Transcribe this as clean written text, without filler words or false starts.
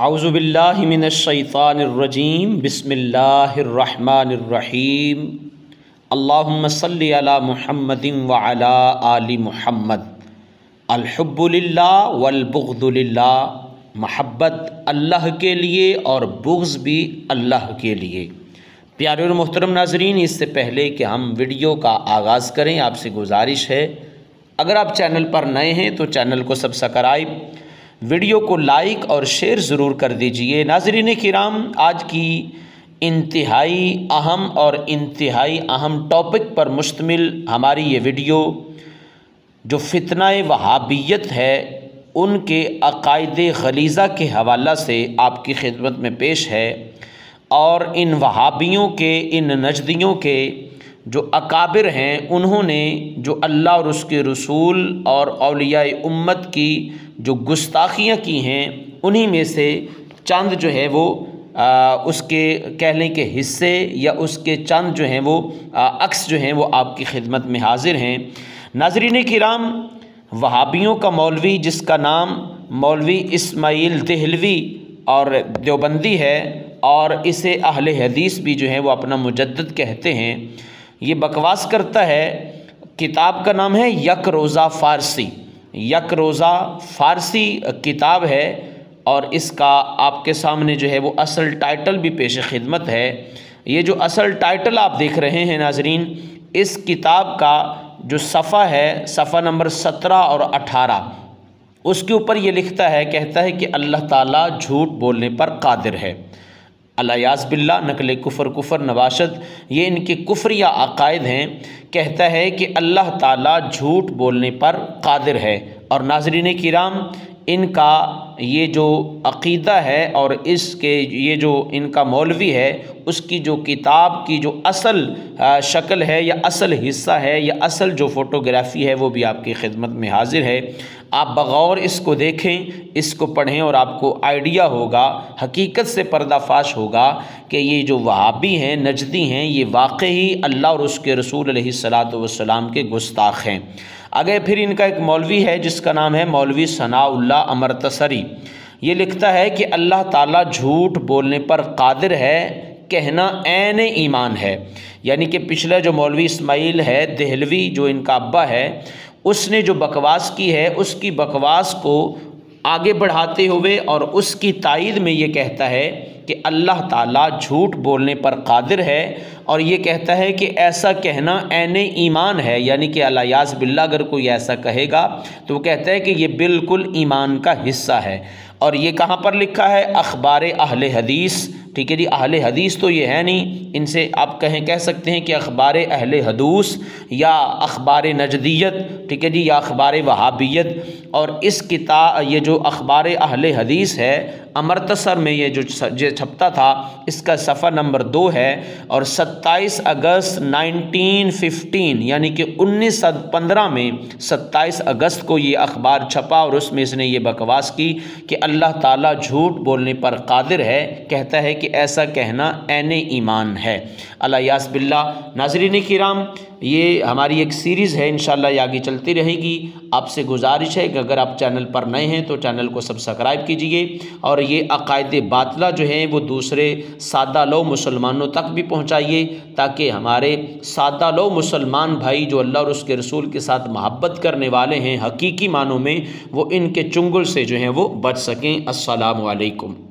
औज़ुबिल्लाहि मिनश्शैतानिर्रजीम बिस्मिल्लाहिर्रहमानिर्रहीम अल्लाहुम्मा सल्लि अला मुहम्मदिन व अला आलि मुहम्मद। अल-हुब्बु लिल्लाह वल बुग़्दु लिल्लाह, महब्बत अल्लाह के लिए और बुग़्ज़ भी अल्लाह के लिए। प्यारे और मोहतरम नाज़रीन, इससे पहले कि हम वीडियो का आगाज़ करें, आपसे गुजारिश है अगर आप चैनल पर नए हैं तो चैनल को सब्सक्राइब, वीडियो को लाइक और शेयर ज़रूर कर दीजिए। नाज़रीन किराम, आज की इंतहाई अहम और इंतहाई अहम टॉपिक पर मुश्तमिल हमारी ये वीडियो जो फितनाए वहाबियत है उनके अकायदे गलीज़ा के हवाला से आपकी खिदमत में पेश है। और इन वहाबियों के, इन नजदियों के जो अकाबिर हैं, उन्होंने जो अल्लाह और उसके रसूल और औलियाए उम्मत की जो गुस्ताखियाँ की हैं, उन्हीं में से चंद जो है वो उसके कह लें कि हिस्से या उसके चंद जो हैं वो अक्स जो हैं वो आपकी खिदमत में हाजिर हैं। नाज़रीन किराम, वहाबियों का मौलवी जिसका नाम मौलवी इस्माइल देहलवी और देवबंदी है और इसे अहले हदीस भी जो है वो अपना मुजद्दिद कहते हैं, ये बकवास करता है। किताब का नाम है यक रोज़ा फ़ारसी, यक रोज़ा फ़ारसी किताब है और इसका आपके सामने जो है वो असल टाइटल भी पेश खिदमत है। ये जो असल टाइटल आप देख रहे हैं नाजरीन, इस किताब का जो सफ़ा है, सफ़ा नंबर 17 और 18, उसके ऊपर ये लिखता है, कहता है कि अल्लाह ताला झूठ बोलने पर कादिर है। अल्लायाज़ बिल्लाह, नकल कुफ़र नवाशत, ये इनके कुफ्रिया अकायद हैं। कहता है कि अल्लाह ताला झूठ बोलने पर कादिर है। और नाज़रीन किराम, इनका ये जो अक़ीदा है और इसके ये जो इनका मौलवी है, उसकी जो किताब की जो असल शक्ल है या असल हिस्सा है या असल जो फ़ोटोग्राफ़ी है वो भी आपकी खिदमत में हाजिर है। आप बग़ौर इसको देखें, इसको पढ़ें और आपको आइडिया होगा, हकीकत से पर्दाफाश होगा कि ये जो वहाबी हैं, नजदी हैं, ये वाकई अल्लाह और उसके रसूल अलैहिस्सलातु वस्सलाम के गुस्ताख हैं। आगे फिर इनका एक मौलवी है जिसका नाम है मौलवी सनाउल्लाह अमरतसरी। ये लिखता है कि अल्लाह ताला झूठ बोलने पर कादिर है, कहना ऐन ईमान है। यानी कि पिछला जो मौलवी इस्माइल है देहलवी, जो इनका अब्बा है, उसने जो बकवास की है उसकी बकवास को आगे बढ़ाते हुए और उसकी तायीद में ये कहता है कि अल्लाह ताला झूठ बोलने पर कादिर है। और ये कहता है कि ऐसा कहना ऐन ईमान है, यानी कि अल्लायाज़ बिल्लाह अगर कोई ऐसा कहेगा तो वो कहता है कि ये बिल्कुल ईमान का हिस्सा है। और ये कहाँ पर लिखा है? अखबार अहले हदीस। ठीक है जी, अहले हदीस तो ये है नहीं, इनसे आप कह सकते हैं कि अखबार अहले हदूस या अखबार नजदियत, ठीक है जी, या अखबार वहाबियत। और इस किताब, ये जो अखबार अहले हदीस है अमरतसर में ये जो छपता था, इसका सफ़ा नंबर 2 है और 27 अगस्त 1915 यानी कि 1915 में 27 अगस्त को ये अखबार छपा और उसमें इसने ये बकवास की कि अल्लाह ताला झूठ बोलने पर कादिर है। कहता है कि ऐसा कहना ऐन ईमान है। अल्लायाज़ बिल्लाह। नाज़रीन किराम, ये हमारी एक सीरीज़ है, इंशाअल्लाह ये आगे चलती रहेगी। आपसे गुजारिश है कि अगर आप चैनल पर नए हैं तो चैनल को सब्सक्राइब कीजिए और ये अकायदे बातिला जो हैं वो दूसरे सादा लो मुसलमानों तक भी पहुँचाइए, ताकि हमारे सादा लो मुसलमान भाई जो अल्लाह और उसके रसूल के साथ मोहब्बत करने वाले हैं हकीकी मानों में, वो इनके चुंगल से जो हैं वो बच सकें। अस्सलामु अलैकुम।